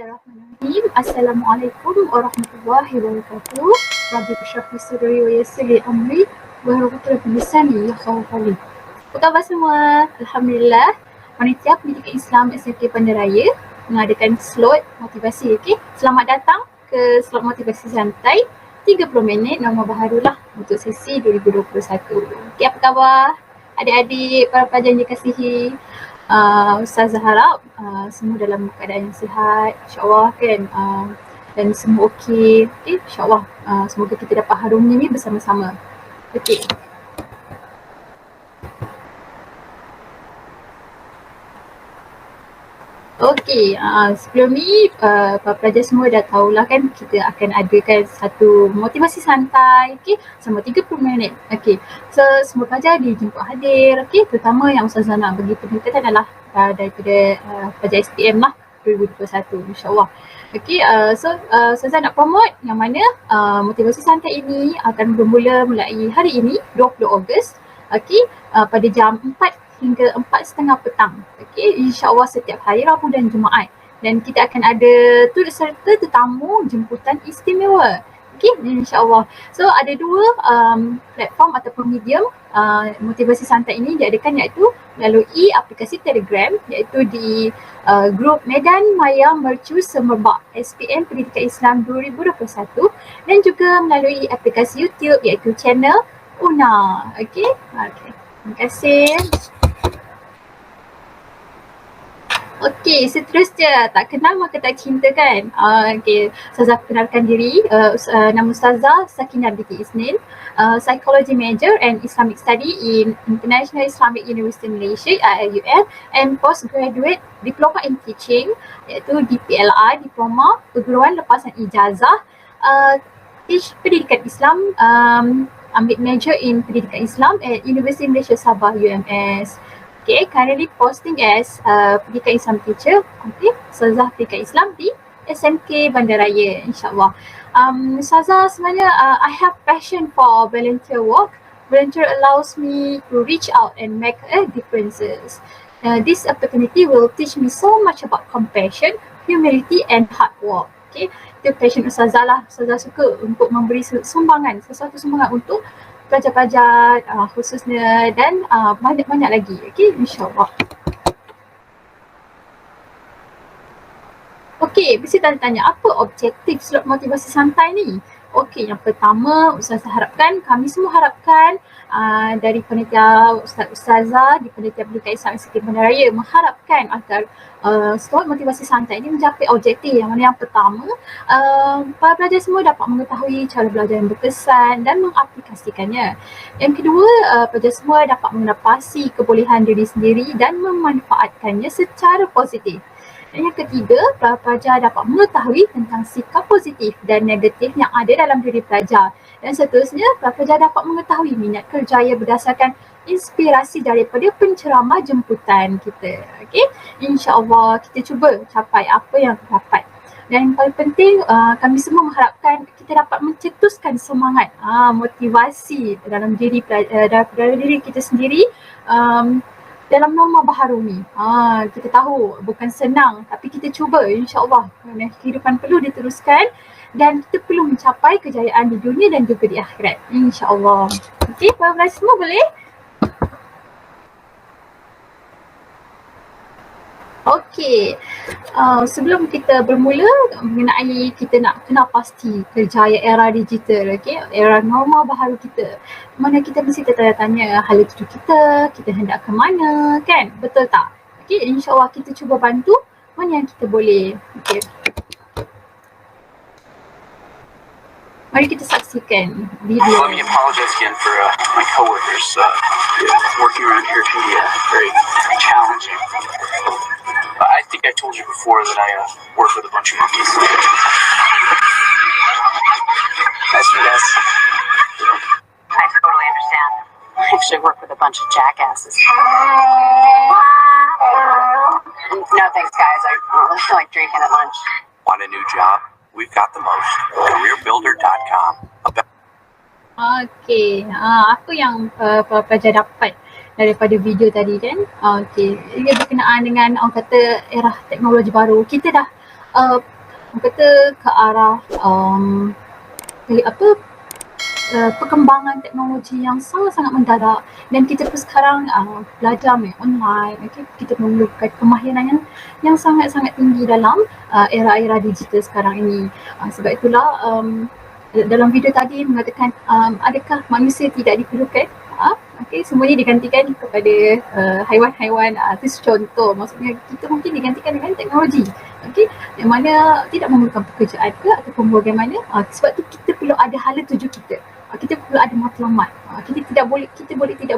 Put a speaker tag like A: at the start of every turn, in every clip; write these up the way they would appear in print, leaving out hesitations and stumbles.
A: Bismillahirrahmanirrahim. Assalamualaikum warahmatullahi wabarakatuh. Rabbi syrah li sadri wa yassir li amri wahlul 'uqdatam min lisani yafqahu qawli. Apa khabar semua? Alhamdulillah. Panitia Pendidikan Islam SMK Bandaraya mengadakan slot motivasi. Okey. Selamat datang ke slot motivasi santai 30 minit norma baharulah untuk sesi 2021. Okey, apa khabar? Adik-adik, para pelajar yang dikasihi. Ustazah harap semua dalam keadaan yang sihat, insyaAllah kan, dan semua okey, insyaAllah semoga kita dapat harumnya ni bersama-sama. Okey. Okey, sebelum ni para pelajar semua dah tahulah kan kita akan adakan satu motivasi santai, okey, selama 30 minit. Okey. So semua pelajar dijemput hadir, okey, terutama yang Ustazah nak bagi peningkatan adalah daripada pelajar SPM lah 2021 insya-Allah. Okey, Ustazah nak promote yang mana motivasi santai ini akan bermula mulai hari ini 20 Ogos. Okey, pada jam 4 hingga 4:30 petang. Okey, insya-Allah setiap hari Rabu dan Jumaat. Dan kita akan ada turut serta tetamu jemputan istimewa. Okey, insya-Allah. So ada dua platform ataupun medium motivasi santai ini diadakan, iaitu melalui aplikasi Telegram, iaitu di grup Medan Maya Mercu Semerbak SPM Pendidikan Islam 2021, dan juga melalui aplikasi YouTube iaitu channel Una. Okey. Terima kasih. Okey, seterusnya, tak kenal maka tak cinta kan? Okey, Ustazah perkenalkan diri. Nama Ustazah Sakinah binti Isnin, Psychology Major and Islamic Study in International Islamic University Malaysia (IIUM) and Postgraduate Diploma in Teaching, iaitu DPLI, Diploma Perguruan Lepasan Ijazah Pendidikan Islam, ambil major in Pendidikan Islam at University Malaysia Sabah UMS. Okay, currently posting as Pendidikan Islam teacher. Okay, Ustazah Pendidikan Islam di SMK Bandaraya, insyaAllah. Ustazah sebenarnya I have passion for volunteer work. Volunteer allows me to reach out and make a differences. This opportunity will teach me so much about compassion, humility and hard work. Okay, itu passion Ustazah lah. Ustazah suka untuk memberi sumbangan, sesuatu sumbangan untuk pelajar-pelajar khususnya, dan banyak-banyak lagi. Okey, insyaAllah. Okey, mesti tanya-tanya apa objektif slot motivasi santai ni? Okey, yang pertama Ustazah harapkan, kami semua harapkan dari panitia Ustazah di Panitia Pendidikan Islam SMK Bandaraya mengharapkan agar slot motivasi santai ini mencapai objektif yang mana yang pertama, para pelajar semua dapat mengetahui cara belajar yang berkesan dan mengaplikasikannya. Yang kedua, pelajar semua dapat mengenapasi kebolehan diri sendiri dan memanfaatkannya secara positif. Dan yang ketiga, pelajar dapat mengetahui tentang sikap positif dan negatif yang ada dalam diri pelajar. Dan seterusnya, pelajar dapat mengetahui minat kerjaya berdasarkan inspirasi daripada penceramah jemputan kita. Okey, insya-Allah kita cuba capai apa yang dapat. Dan yang paling penting, kami semua mengharapkan kita dapat mencetuskan semangat, motivasi dalam diri kita sendiri dalam norma baharu ni. Kita tahu bukan senang, tapi kita cuba, insya-Allah. Kerana kehidupan perlu diteruskan dan kita perlu mencapai kejayaan di dunia dan juga di akhirat, insya-Allah. Okey, para pelajar semua boleh? Okey, sebelum kita bermula mengenai kita nak kenal pasti kerjaya era digital, okey, era norma baharu kita, mana kita mesti tanya hala tuju kita hendak ke mana, kan? Betul tak? Okey, insya-Allah kita cuba bantu mana yang kita boleh. Okey. Mari kita saksikan video.
B: Let me apologize again for my coworkers. Working around here can be very challenging. I think I told you before that I work with a bunch of monkeys. Nice to meet you.
C: I totally understand. I actually work with a bunch of jackasses. No thanks, guys. I don't really feel like drinking at lunch.
B: Want a new job? We've got the most. CareerBuilder.com.
A: Okey, apa yang pelajar dapat daripada video tadi kan? Okey, ia berkenaan dengan orang kata era teknologi baru. Kita dah kata ke arah perkembangan teknologi yang sangat-sangat mendadak, dan kita pun sekarang belajar online, okay? Kita memerlukan kemahiran yang sangat-sangat tinggi dalam era-era digital sekarang ini. Sebab itulah dalam video tadi mengatakan adakah manusia tidak diperlukan? Okay, semuanya digantikan kepada haiwan-haiwan. Itu contoh, maksudnya kita mungkin digantikan dengan teknologi, okay? Yang mana tidak memerlukan pekerjaan ke ataupun bagaimana. Sebab tu kita perlu ada hala tuju kita. Kita perlu ada matlamat. Kita tidak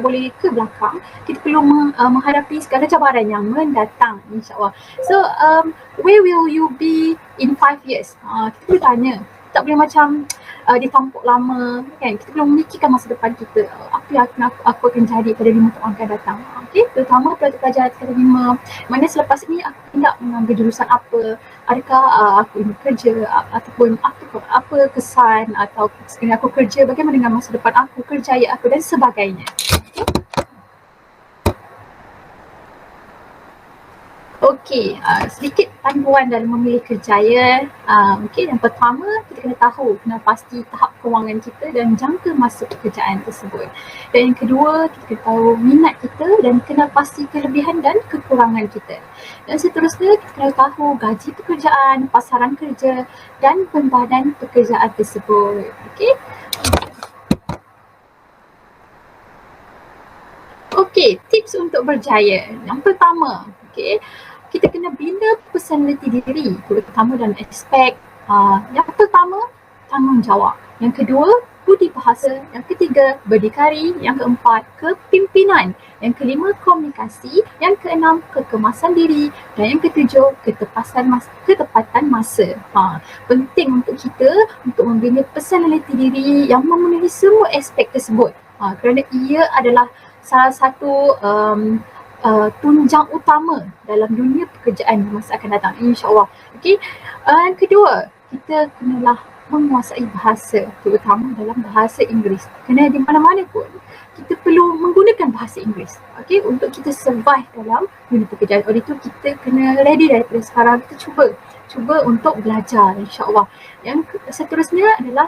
A: boleh ke belakang. Kita perlu menghadapi segala cabaran yang mendatang, insyaAllah. So where will you be in 5 years? Kita perlu tanya. Tak boleh macam ditampuk lama, kan? Kita perlu memikirkan masa depan kita. Apa yang aku akan jadi pada 5 tahun akan datang. Okay? Terutama pelajar tingkatan 5. Mana selepas ini aku tidak mengambil jurusan apa. Adakah aku ini kerja ataupun apa kesan atau sekiranya aku kerja, bagaimana dengan masa depan aku, kerjaya aku dan sebagainya. Okey, sedikit panduan dalam memilih kerjaya. Okey, yang pertama kita kena tahu, kena pasti tahap kewangan kita dan jangka masa pekerjaan tersebut. Dan yang kedua, kita kena tahu minat kita dan kena pasti kelebihan dan kekurangan kita. Dan seterusnya, kita kena tahu gaji pekerjaan, pasaran kerja dan pembadan pekerjaan tersebut. Okey. Okey, tips untuk berjaya. Yang pertama, okey, kita kena bina personality diri, terutama dalam aspek yang pertama, tanggungjawab. Yang kedua, budi bahasa. Yang ketiga, berdikari. Yang keempat, kepimpinan. Yang kelima, komunikasi. Yang keenam, kekemasan diri. Dan yang ketujuh, ketepatan masa. Penting untuk kita untuk membina personality diri yang memenuhi semua aspek tersebut. Kerana ia adalah salah satu tunjang utama dalam dunia pekerjaan di masa akan datang, insyaAllah. Okay. Yang kedua, kita kenalah menguasai bahasa, terutama dalam bahasa Inggeris. Kerana di mana-mana pun kita perlu menggunakan bahasa Inggeris, okay, untuk kita survive dalam dunia pekerjaan. Oleh itu kita kena ready daripada sekarang. Kita cuba untuk belajar, insyaAllah. Yang seterusnya adalah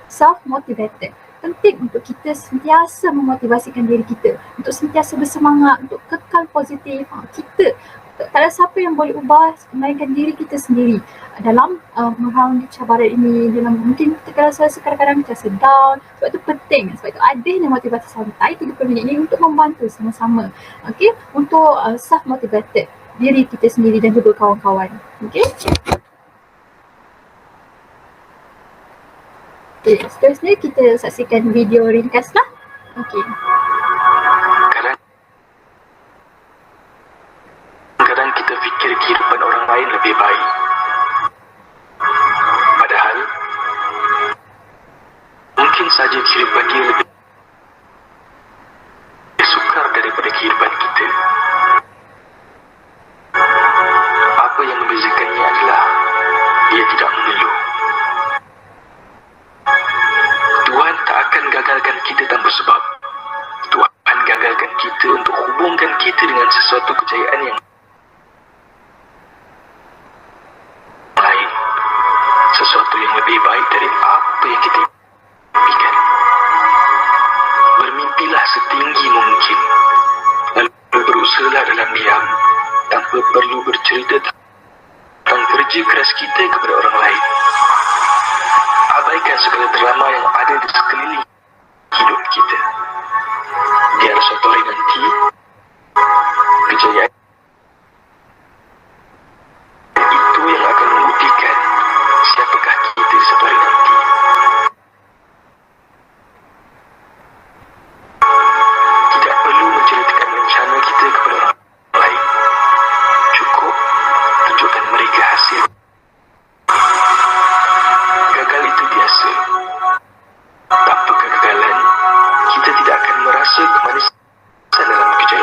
A: self-motivated. Penting untuk kita sentiasa memotivasikan diri kita untuk sentiasa bersemangat, untuk kekal positif. Kita tak ada siapa yang boleh ubah melainkan diri kita sendiri dalam menghadapi cabaran ini. Dalam mungkin kita rasa kadang-kadang kita rasa down. Sebab itu penting, sebab itu adanya motivasi santai 30 minit ini untuk membantu sama-sama, okay, untuk self-motivated diri kita sendiri dan juga kawan-kawan. Okay. Okay, seterusnya kita saksikan video ringkas lah. Okay.
B: Kadang kita fikir kehidupan orang lain lebih baik. Padahal mungkin saja kehidupan dia lebih sukar daripada kehidupan kita. Apa yang membezakannya adalah dia tidak mengeluh. Tuhan tak akan gagalkan kita tanpa sebab. Tuhan gagalkan kita untuk hubungkan kita dengan sesuatu kejayaan yang lain. Sesuatu yang lebih baik dari apa yang kita impikan. Bermimpilah setinggi mungkin. Lalu berusahalah dalam diam tanpa perlu bercerita tentang kerja keras kita kepada orang lain. Abaikan segala drama yang ada di sekeliling hidup kita. Biar suatu hari nanti kejayaan itu yang akan membuktikan siapakah kita di suatu hari nanti. Tidak perlu menceritakan rencana kita kepada orang lain. Cukup tunjukkan mereka hasil. Gagal itu biasa. Tanpa kegagalan, kita tidak akan merasa kemanisan dalam kejayaan.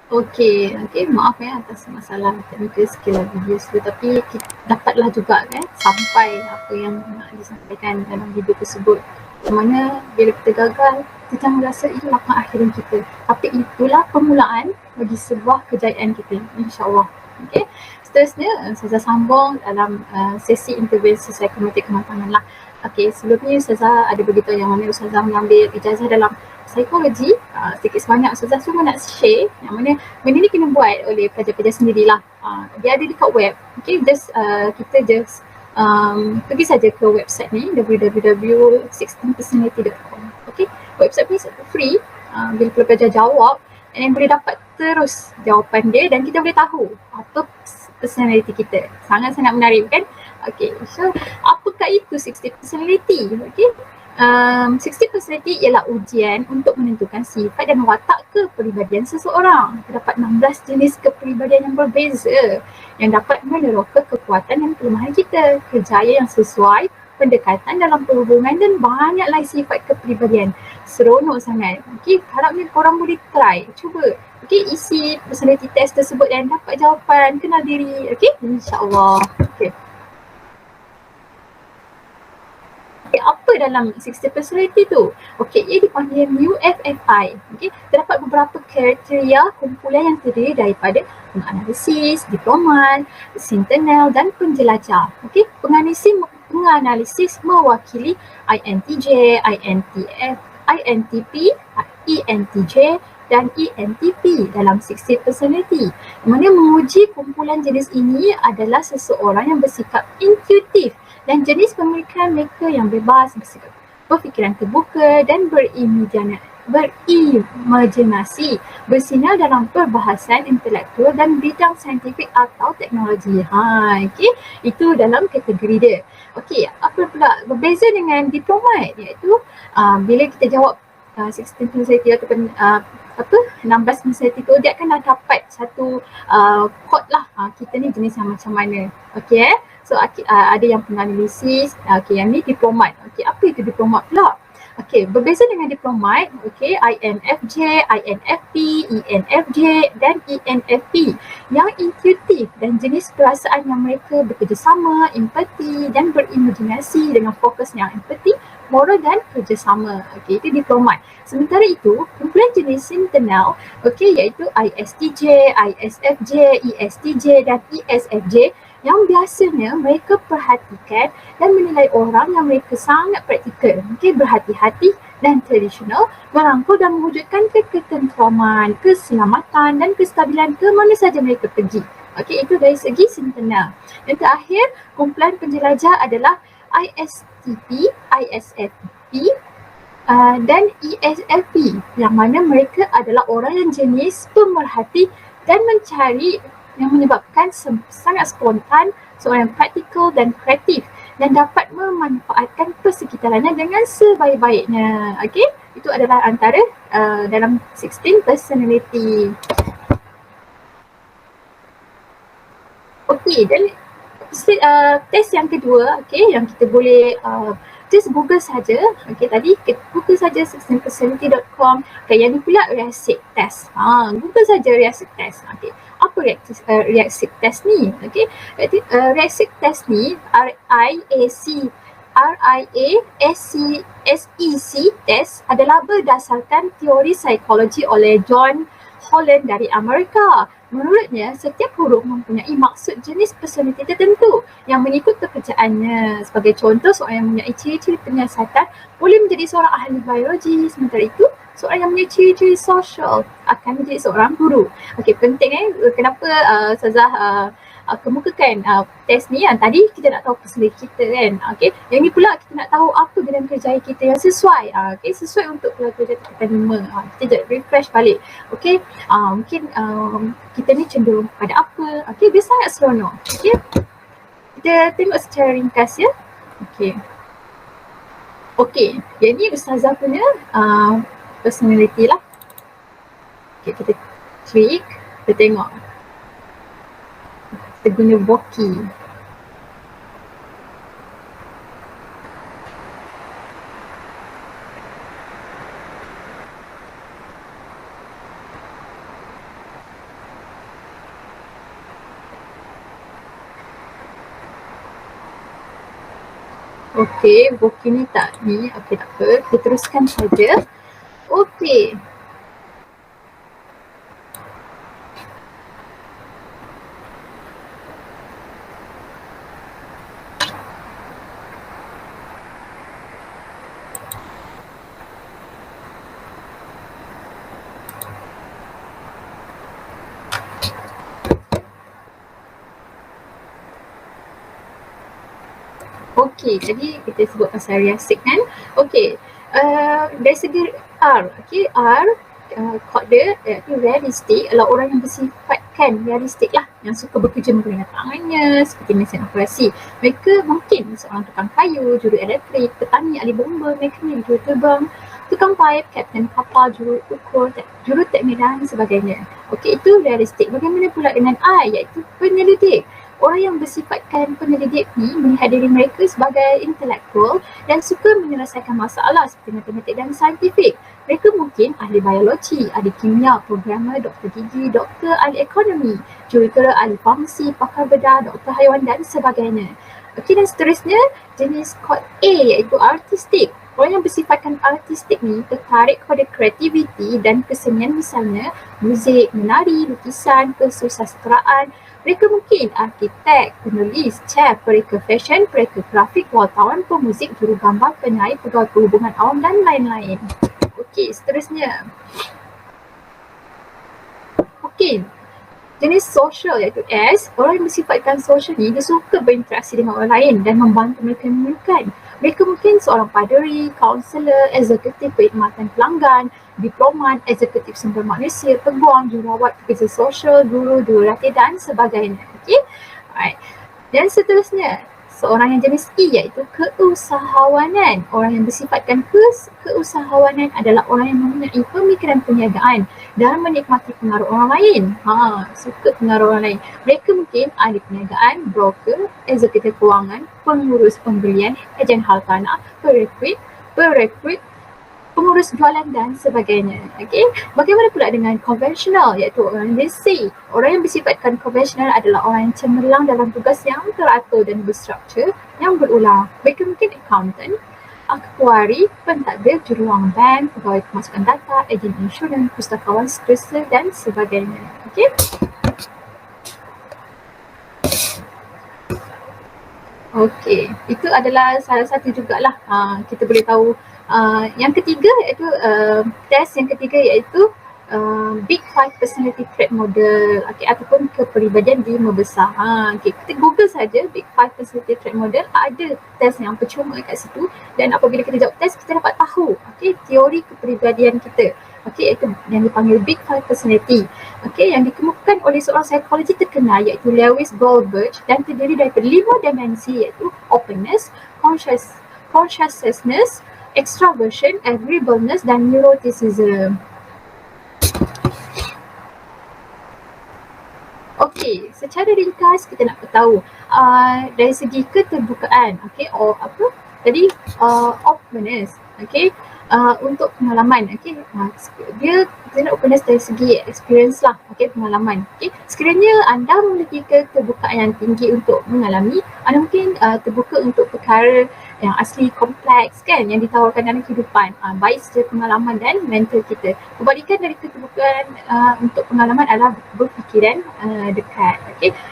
A: Okey, maaf atas masalah teknikal sekilas video tu, tapi dapatlah juga kan sampai apa yang nak disampaikan dalam video tersebut. Di mana bila kita gagal, kita jangan rasa itulah pengakhiran kita. Tapi itulah permulaan bagi sebuah kejayaan kita, insya-Allah. Okey. Seterusnya, Ustazah sambung dalam sesi intervensi psikomotorik kematangan lah. Okey, sebelum ni Ustazah ada beritahu yang mana Ustazah mengambil ijazah dalam psikologi. Sedikit sebanyak Ustazah cuma nak share yang mana benda ni kena buat oleh pelajar-pelajar sendirilah. Dia ada dekat web. Okay, kita just pergi saja ke website ni www.16personality.com. Okay, website ni free. Bila pelajar jawab, and boleh dapat terus jawapan dia dan kita boleh tahu apa personality kita. Sangat-sangat menarik kan? Okay, so apakah itu 60 personality? Okay, 60 personality ialah ujian untuk menentukan sifat dan watak kepribadian seseorang. Terdapat 16 jenis kepribadian yang berbeza yang dapat meneroka kekuatan dan kelemahan kita, kerjaya yang sesuai, pendekatan dalam perhubungan dan banyak lain sifat kepribadian. Seronok sangat. Okay, harapnya korang boleh try. Cuba. Okay, isi personality test tersebut dan dapat jawapan, kenal diri. Okay, insyaAllah. Okay. Okay, apa dalam 60 personality tu? Okey, ia dipanggil UFFI. Okey, terdapat beberapa kriteria kumpulan yang terdiri daripada penganalisis, diplomat, sentinel dan penjelajah. Okey, penganalisis mewakili INTJ, INTF, INTP, ENTJ dan ENTP dalam 60 personality. Mana menguji kumpulan jenis ini adalah seseorang yang bersikap intuitif dan jenis pemikiran mereka yang bebas, bersikap berfikiran terbuka dan berimajinasi, bersinar dalam perbahasan intelektual dan bidang saintifik atau teknologi. Okay, itu dalam kategori dia. Okey, apa pula berbeza dengan diplomat, iaitu bila kita jawab 16 personality ataupun 16 personality tu, dia akan dapat satu kod lah, kita ni jenis yang macam mana. Okey, so ada yang penganalisis, yang ni diplomat. Okey, apa itu diplomat pula? Okey, berbeza dengan diplomat, okey, INFJ, INFP, ENFJ dan ENFP yang intuitif dan jenis perasaan yang mereka bekerjasama, empati dan berimajinasi dengan fokus yang empati, moral dan kerjasama. Okey, itu diplomat. Sementara itu, kumpulan jenis sentinel, okey, iaitu ISTJ, ISFJ, ESTJ dan ESFJ yang biasanya mereka perhatikan dan menilai orang yang mereka sangat praktikal, berhati-hati dan tradisional, merangkul dan mewujudkan ketentraman, keselamatan dan kestabilan ke mana saja mereka pergi. Okey, itu dari segi sentinel. Yang terakhir, kumpulan penjelajah adalah ISTP, ISFP dan ESFP, yang mana mereka adalah orang yang jenis pemerhati dan mencari, yang menyebabkan sangat spontan, seorang yang praktikal dan kreatif dan dapat memanfaatkan persekitarannya dengan sebaik-baiknya. Okey, itu adalah antara dalam 16 personality. Okey, dan test yang kedua, okey, yang kita boleh just Google saja. Okey, tadi Google saja 16personality.com. Okey, yang ni pula reaksik test. Google saja reaksik test. Okey, apa reaksik test ni? Okey, reaksik test ni RIASEC test adalah berdasarkan teori psikologi oleh John Holland dari Amerika. Menurutnya, setiap huruf mempunyai maksud jenis personality tertentu yang mengikut pekerjaannya. Sebagai contoh, seorang yang mempunyai ciri-ciri penyiasatan boleh menjadi seorang ahli biologi. Sementara itu, seorang yang mempunyai ciri-ciri sosial akan menjadi seorang guru. Okey, penting kenapa Ustazah kemukakan test ni. Tadi kita nak tahu personality kita kan. Okey, yang ni pula kita nak tahu apa bidang kerjaya kita yang sesuai. Okey, sesuai untuk kerja kita terima. Kita just refresh balik. Okey, mungkin kita ni cenderung pada apa. Okey, dia sangat seronok. Okey, kita tengok secara ringkas ya. Okey. Okey, yang ni Ustazah punya personality lah. Okey, kita klik, kita tengok. Kita guna Voki. Okey, Boki ni tak ni. Okey, tak apa. Kita teruskan saja. Okey. Okey, jadi kita sebut pasal realistic kan. Okey, dari segi R, okey, R kod dia iaitu realistic adalah orang yang bersifatkan realistik lah, yang suka bekerja menggunakan tangannya seperti mesin operasi. Mereka mungkin seorang tukang kayu, juru elektrik, petani, ahli bomba, mekanik, juru terbang, tukang paip, kapten kapal, juru ukur, juru teknik dan sebagainya. Okey, itu realistik. Bagaimana pula dengan I, iaitu penyelidik. Orang yang bersifatkan penyelidik ni melihat diri mereka sebagai intelektual dan suka menyelesaikan masalah seperti matematik dan saintifik. Mereka mungkin ahli biologi, ahli kimia, programmer, doktor gigi, doktor, ahli ekonomi, jurutera, ahli farmasi, pakar bedah, doktor haiwan dan sebagainya. Okey, dan seterusnya jenis kod A iaitu artistik. Orang yang bersifatkan artistik ni tertarik kepada kreativiti dan kesenian, misalnya muzik, menari, lukisan, kesusasteraan. Mereka mungkin arkitek, penulis, chef, pereka fashion, pereka grafik, wartawan, pemuzik, juru gambar, penyair, pegawai perhubungan awam dan lain-lain. Okey, seterusnya. Okey, jenis social iaitu S. Orang yang bersifatkan social ni dia suka berinteraksi dengan orang lain dan membantu mereka menemukan. Mereka mungkin seorang paderi, kaunselor, eksekutif perkhidmatan pelanggan, diplomat, eksekutif sumber manusia, peguam, jururawat, pekerja sosial, guru, jurulatih dan sebagainya. Okey. Alright. Dan seterusnya, seorang yang jenis E iaitu keusahawanan. Orang yang bersifatkan keusahawanan adalah orang yang mempunyai pemikiran perniagaan dan menikmati pengaruh orang lain. Suka pengaruh orang lain. Mereka mungkin ahli perniagaan, broker, eksekutif kewangan, pengurus pembelian, ejen hartanah, perekrut, pengurus jualan dan sebagainya. Okey, bagaimana pula dengan konvensional iaitu orang yang C. Orang yang bersifatkan konvensional adalah orang yang cemerlang dalam tugas yang teratur dan berstruktur yang berulang. Mereka mungkin accountant, aktuari, pentadbir, jururuang bank, pegawai pemasukan data, ejen insurans, pustakawan, skripser dan sebagainya. Okey. Okey, itu adalah salah satu jugalah kita boleh tahu. Yang ketiga iaitu test yang ketiga iaitu Big Five Personality Trait Model, ataupun kepribadian 5 besar. Kita Google saja Big Five Personality Trait Model, ada test yang percuma kat situ, dan apabila kita jawab test kita dapat tahu teori kepribadian kita. Iaitu yang dipanggil Big Five Personality. Yang dikemukakan oleh seorang psikologi terkenal iaitu Lewis Goldberg dan terdiri daripada 5 dimensi iaitu openness, consciousness, extraversion, agreeableness dan neuroticism. Okey, secara ringkas kita nak tahu dari segi keterbukaan, openness, untuk pengalaman, dia nak openness dari segi experience lah, pengalaman. Sekiranya anda memiliki keterbukaan yang tinggi untuk mengalami, anda mungkin terbuka untuk perkara yang asli kompleks yang ditawarkan dalam kehidupan, baik secara pengalaman dan mental kita. Kebalikan dari keterbukaan untuk pengalaman adalah berfikiran dekat.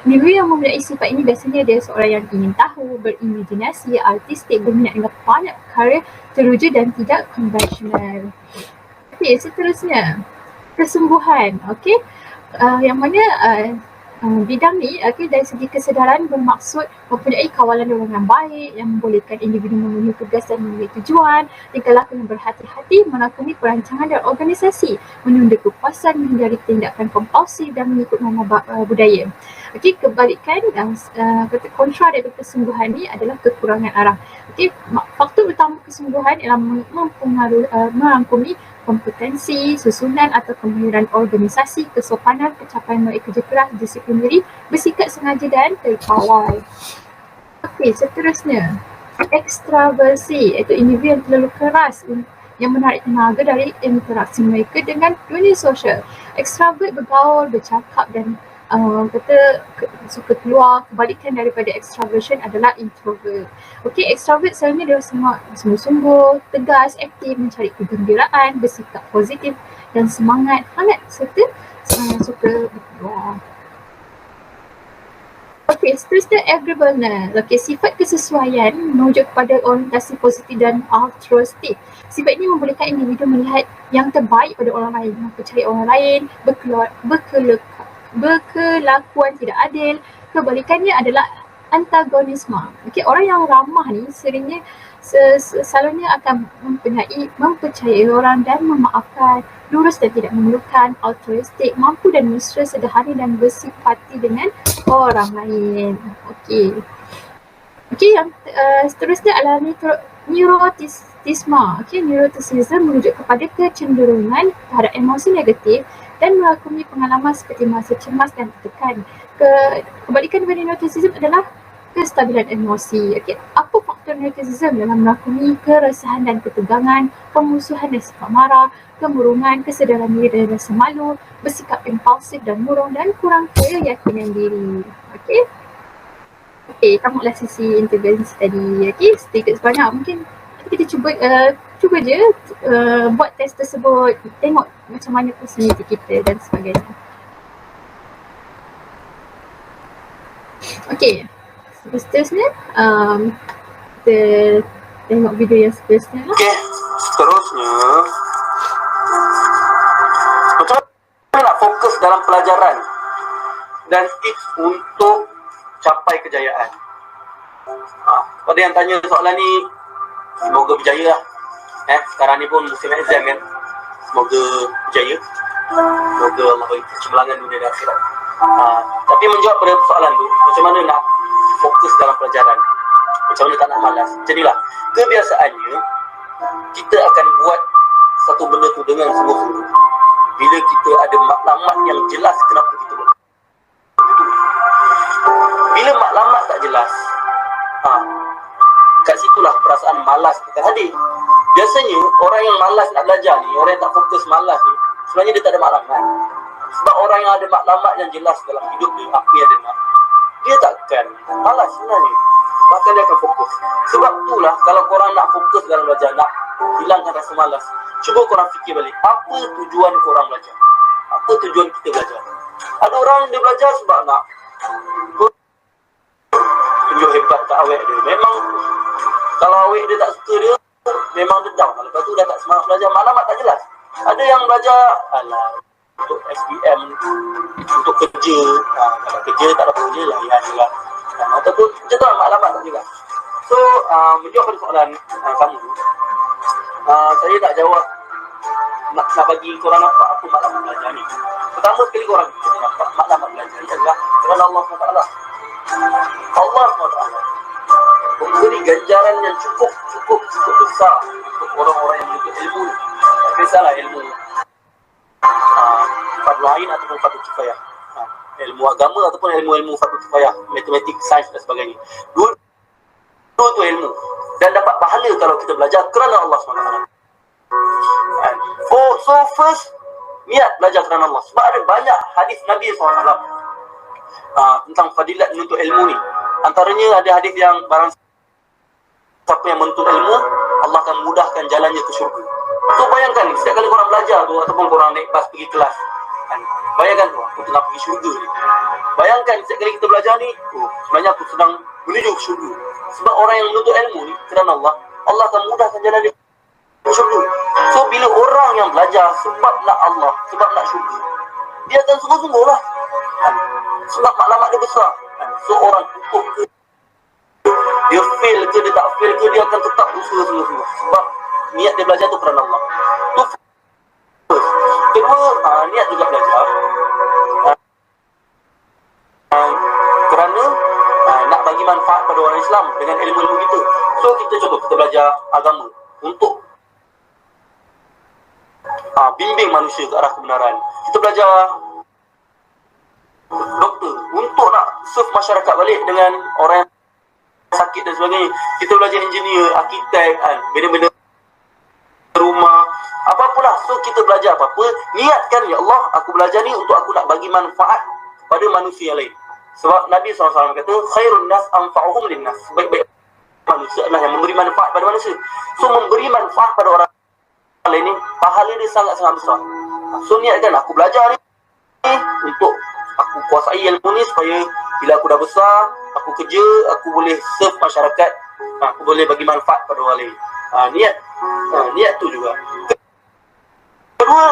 A: Individu yang mempunyai sifat ini biasanya dia seorang yang ingin tahu, berimajinasi, artistik, berminat dengan banyak perkara, teruja dan tidak konvensional. Seterusnya kesungguhan. Yang mana bidang ni dari segi kesedaran bermaksud mempunyai kawalan orang yang baik yang membolehkan individu memenuhi tugas dan memiliki tujuan, tingkah laku yang berhati-hati, menakuni perancangan dan organisasi, menunda kepuasan, menghindari tindakan kompulsif dan mengikut norma budaya. Kebalikan kata kontra dari kesungguhan ni adalah kekurangan arah. Faktor utama kesungguhan ialah merangkumi kompetensi, susunan atau kemahiran organisasi, kesopanan, pencapaian melalui kerja keras, disiplin diri, bersikap sengaja dan terkawal. Seterusnya, ekstraversi iaitu individu yang terlalu keras yang menarik tenaga dari interaksi mereka dengan dunia sosial. Ekstrovert bergaul, bercakap dan suka keluar. Kebalikan daripada extroversion adalah introvert. Okey, extrovert selalunya dia semua sungguh-sungguh, tegas, aktif, mencari kegembiraan, bersikap positif dan hangat serta suka berkeluar. Okey, seterusnya agreeableness. Okey, sifat kesesuaian merujuk kepada orientasi positif dan altruistik. Sifat ini membolehkan individu melihat yang terbaik pada orang lain, mempercayai orang lain, berkelakuan tidak adil. Kebalikannya adalah antagonisme. Okey, orang yang ramah ni seringnya selalunya akan mempercayai orang dan memaafkan, lurus dan tidak memerlukan, altruistik, mampu dan mesra, sederhana dan bersifati dengan orang lain. Okey. Okey, yang seterusnya adalah neuroticisme. Okey, neuroticism merujuk kepada kecenderungan terhadap emosi negatif dan melakoni pengalaman seperti merasa cemas dan tertekan. Kebalikan daripada neuroticism adalah kestabilan emosi. Okey, apa faktor neuroticism dalam melakoni keresahan dan ketegangan, pemusuhan dan sifat marah, kemurungan, kesedaran diri dan rasa malu, bersikap impulsif dan murung dan kurang keyakinan diri. Okey. Okey, tamatlah sesi intervensi tadi. Okey, sedikit sebanyak mungkin kita cuba je buat test tersebut, tengok macam mana personality kita dan sebagainya. Okey, seterusnya kita tengok video yang seterusnya lah.
D: Okey, seterusnya macam mana nak fokus dalam pelajaran dan tips untuk capai kejayaan. Pada yang tanya soalan ni, semoga berjaya lah. Sekarang ni pun musim exam kan. Semoga berjaya. Semoga Allah bagi kecemerlangan dunia dan akhirat. Tapi menjawab pada soalan tu, macam mana nak fokus dalam pelajaran, macam mana tak nak malas. Jadilah, kebiasaannya kita akan buat satu benda tu dengan sungguh-sungguh bila kita ada maklumat yang jelas kenapa kita buat. Bila maklumat tak jelas, kat situlah perasaan malas akan hadir. Biasanya orang yang malas nak belajar ni, orang yang tak fokus malas ni, sebenarnya dia tak ada maklumat. Sebab orang yang ada maklumat yang jelas dalam hidup dia, apa yang dia nak, dia takkan malas sebenarnya. Bahkan dia akan fokus. Sebab itulah kalau korang nak fokus dalam belajar, nak hilangkan rasa malas, cuba korang fikir balik, apa tujuan korang belajar? Apa tujuan kita belajar? Ada orang dia belajar sebab nak tunjuk hebat kat awet dia. Memang kalau awet dia tak suka dia, memang dia down. Lepas tu dah tak semangat belajar, maklumat tak jelas. Ada yang belajar untuk SPM, untuk kerja. Kalau kerja tak dapat kerja, layan je lah. Ataupun macam tu lah, maklumat tak jelas. So, menjawab pada soalan kamu, saya tak jawab nak bagi korang nampak apa maklumat belajar ni. Pertama sekali korang nampak maklumat belajar ni adalah kerana Allah SWT. Allah SWT memberi ganjaran yang cukup besar untuk orang-orang yang menuntut ilmu. Tak kisahlah ilmu fardu ain ataupun fardu kifayah, ilmu agama ataupun ilmu fardu kifayah, matematik, sains dan sebagainya. Dua tu ilmu dan dapat pahala kalau kita belajar kerana Allah SWT. So first, niat belajar kerana Allah. Sebab ada banyak hadis Nabi SAW tentang fadilat menuntut ilmu ni. Antaranya ada hadis yang barang siapa yang menuntut ilmu, Allah akan mudahkan jalannya ke syurga. So bayangkan setiap kali korang belajar tu ataupun korang naik bas pergi kelas, bayangkan tu aku tengah pergi syurga ni. Bayangkan setiap kali kita belajar ni, sebenarnya aku sedang menuju ke syurga. Sebab orang yang menuntut ilmu ni kerana Allah, Allah akan mudahkan jalan dia ke syurga. So bila orang yang belajar sebab nak Allah, sebab nak syurga, dia akan sungguh-sungguh lah. Sebab maklumat dia besar. So orang tutup ke, dia fail ke, dia tak fail ke, dia akan tetap usaha sungguh-sungguh. Sebab niat dia belajar tu kerana Allah. Tu first. Kedua, niat juga belajar kerana nak bagi manfaat pada orang Islam dengan ilmu-ilmu kita. So kita contoh, kita belajar agama untuk bimbing manusia ke arah kebenaran. Kita belajar doktor untuk nak serve masyarakat balik dengan orang yang sakit dan sebagainya. Kita belajar engineer, arkitek, benda-benda rumah, apa-apalah. So kita belajar apa-apa, niatkan, ya Allah, aku belajar ni untuk aku nak bagi manfaat pada manusia lain. Sebab Nabi SAW kata, khairun nas anfa'uhum linnas. Baik-baik manusia adalah yang memberi manfaat pada manusia. So, memberi manfaat pada orang lain ni, pahala dia sangat-sangat besar. So, niatkan aku belajar ni untuk aku kuasai ilmu ni supaya bila aku dah besar, aku kerja, aku boleh serve masyarakat, aku boleh bagi manfaat pada orang lain. Niat tu juga. Kedua,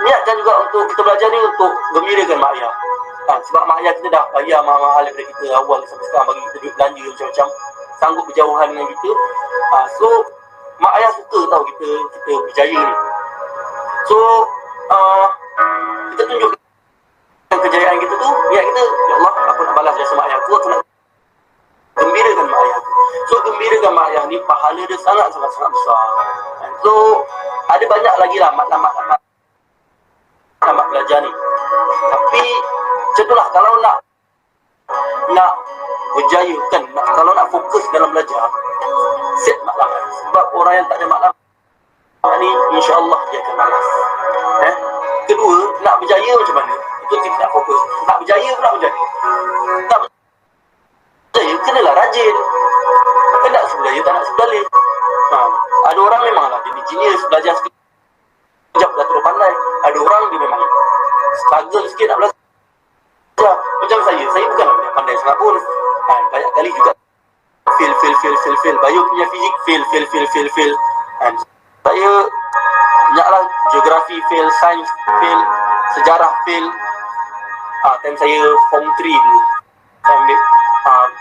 D: niatkan juga untuk kita belajar ni untuk gembirakan mak ayah. Sebab mak ayah kita dah bayar mahal daripada kita awal sampai sekarang, bagi kita duit belanja macam-macam, sanggup berjauhan dengan kita. So mak ayah suka tahu kita berjaya ni. So kita tunjukkan kejayaan kita tu, niat kita, ya Allah, aku nak balas jasa mak ayah aku nak gembirakan mak ayah aku. So gembirakan mak ayah ni pahala dia sangat-sangat besar. So ada banyak lagi lah maklumat belajar ni. Tapi macam itulah, kalau nak berjaya kan, kalau nak fokus dalam belajar, set maklumat. Sebab orang yang tak ada maklumat ni, insya-Allah dia akan malas. Kedua, nak berjaya macam mana? Itu kita nak fokus. Nak berjaya pula macam mana? Nak berjaya kenalah rajin. Kan tak sebelaya, tak nak sebelaya. Ada orang memanglah dia genius, belajar sekejap dah terus pandai. Ada orang dia memang struggle sikit nak belajar. Macam saya bukan nak pandai sangat pun. Banyak kali juga fail. Bio punya fizik fail. Saya banyaklah geografi fail, sains fail, sejarah fail. Time saya form 3 dulu, saya ambil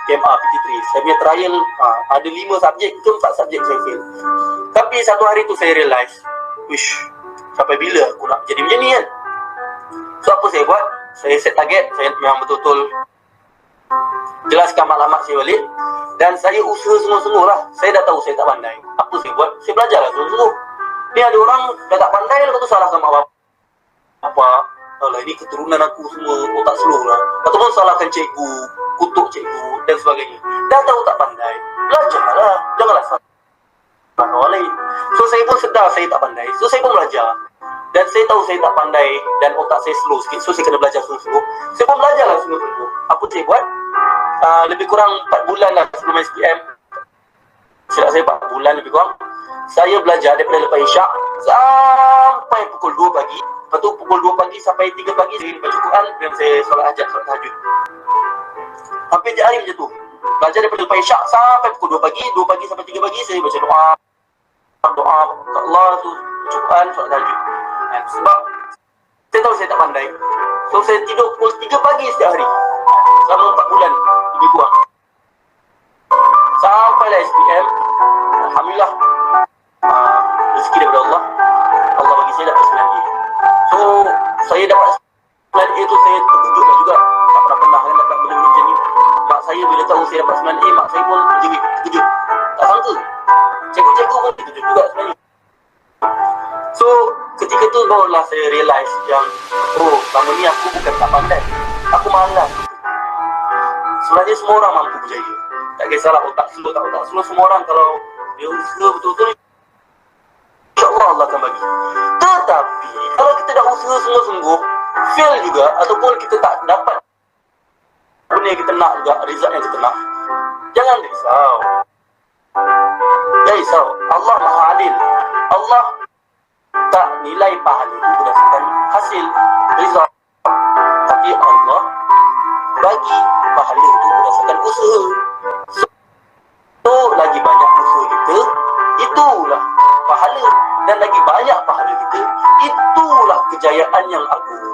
D: KMA PT3. Saya punya trial ada 5 subjek ke 4 subjek saya fail. Tapi satu hari tu saya realise, sampai bila aku nak jadi macam ni kan? So apa saya buat? Saya set target, saya memang betul-betul jelaskan maklumat saya balik, dan saya usaha sungguh-sungguh lah. Saya dah tahu saya tak pandai. Apa saya buat? Saya belajar lah sungguh-sungguh. Ni ada orang dah tak pandai, lepas tu salahkan mak bapak. Alah, ini keturunan aku semua otak slow lah. Ataupun salahkan cikgu, kutuk cikgu dan sebagainya. Dah tahu tak pandai, belajarlah. Janganlah salahkan orang lain. So saya pun sedar saya tak pandai. So saya pun belajar. Dan saya tahu saya tak pandai dan otak saya slow sikit. So saya kena belajar sungguh-sungguh. Saya pun belajar lah sungguh-sungguh. Apa saya buat? Lebih kurang 4 bulan lah sebelum SPM. Silap saya 4 bulan lebih kurang. Saya belajar daripada lepas Isyak sampai pukul 2 pagi. Lepas tu pukul 2 pagi sampai 3 pagi saya baca Quran dan saya solat hajat, solat tahajud. Hampir tiap hari macam tu. Belajar daripada lepas Isyak sampai pukul 2 pagi. 2 pagi sampai 3 pagi saya baca doa ke Allah tu, baca Quran, solat tahajud. Sebab saya tahu saya tak pandai. So saya tidur pukul 3 pagi setiap hari selama 4 bulan lebih kurang. Sampailah SPM, alhamdulillah, rezeki daripada Allah. Allah bagi saya dapat 9A. So saya dapat 9A tu saya terkejut lah juga. Tak pernah kan dapat benda-benda macam ni. Mak saya bila tahu saya dapat 9A, mak saya pun terkejut. Tak sangka. Cikgu-cikgu pun terkejut juga sebenarnya. So ketika tu barulah saya realise yang selama ni aku bukan tak pandai, aku malas. Sebenarnya semua orang mampu berjaya. Tak kisahlah otak slow tak otak slow, semua orang kalau dia usaha betul-betul, insya-Allah Allah akan bagi. Tetapi kalau kita dah usaha sungguh-sungguh, fail juga ataupun kita tak dapat benda yang kita nak juga, result yang kita nak, jangan risau. Jangan risau. Allah Maha Adil. Allah tak nilai pahala itu berdasarkan hasil, result. Tapi Allah bagi pahala itu berdasarkan usaha. So lagi banyak usaha kita, itulah pahala. Dan lagi banyak pahala kita, itulah kejayaan yang agung.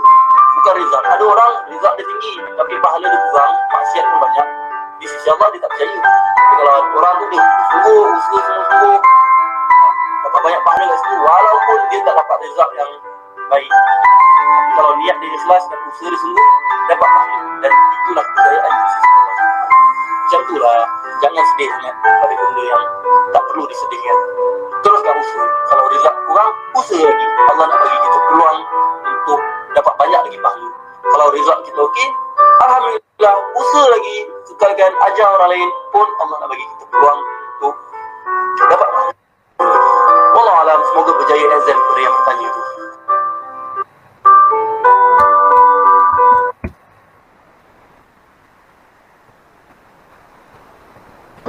D: Bukan result. Ada orang result dia tinggi tapi pahala dia kurang, maksiat pun banyak, di sisi Allah dia tak berjaya. Tapi kalau orang tu dia usaha sungguh-sungguh, dapat banyak pahala kat situ walaupun dia tak dapat result yang baik. Tapi kalau niat dia ikhlas dan usaha dia sungguh, dapat pahala. Dan itulah kejayaan di sisi Allah. Macam itulah, jangan sedih sangat pada benda yang tak perlu disedihkan. Teruskan usaha. Kalau result kurang, usaha lagi. Allah nak bagi kita peluang untuk dapat banyak lagi pahala. Kalau result kita okey, alhamdulillah, usaha lagi. Kekalkan ajar orang lain pun Allah nak bagi kita peluang untuk dapat pahala. Wallahu alam, semoga berjaya azan kepada yang bertanya itu.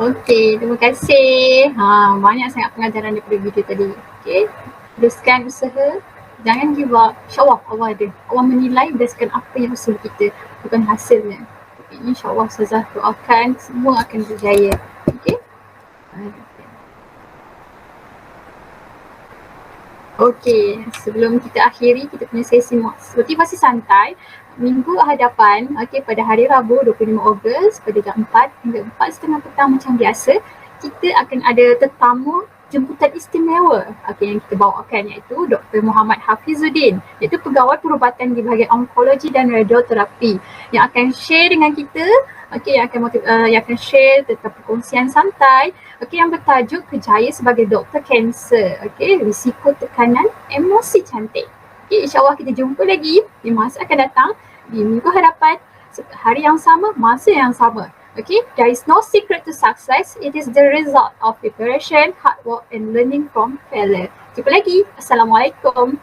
A: Okey, terima kasih. Banyak sangat pengajaran daripada video tadi. Okey, teruskan usaha. Jangan give up. InsyaAllah Allah ada. Allah menilai berdasarkan apa yang usaha kita, bukan hasilnya. Tapi insyaAllah Ustazah doakan semua akan berjaya. Okey. Okey, sebelum kita akhiri kita punya sesi motivasi santai minggu hadapan, pada hari Rabu 25 Ogos pada jam 4 hingga 4:30 petang macam biasa, kita akan ada tetamu jemputan istimewa yang kita bawakan, iaitu Dr. Muhammad Hafizuddin, iaitu pegawai perubatan di bahagian onkologi dan radioterapi, yang akan share dengan kita, yang akan share tentang perkongsian santai, yang bertajuk Kerjaya sebagai Doktor Kanser, risiko tekanan emosi cantik. InsyaAllah kita jumpa lagi di masa akan datang, di minggu hadapan, hari yang sama, masa yang sama. There is no secret to success. It is the result of preparation, hard work and learning from failure. Jumpa lagi. Assalamualaikum.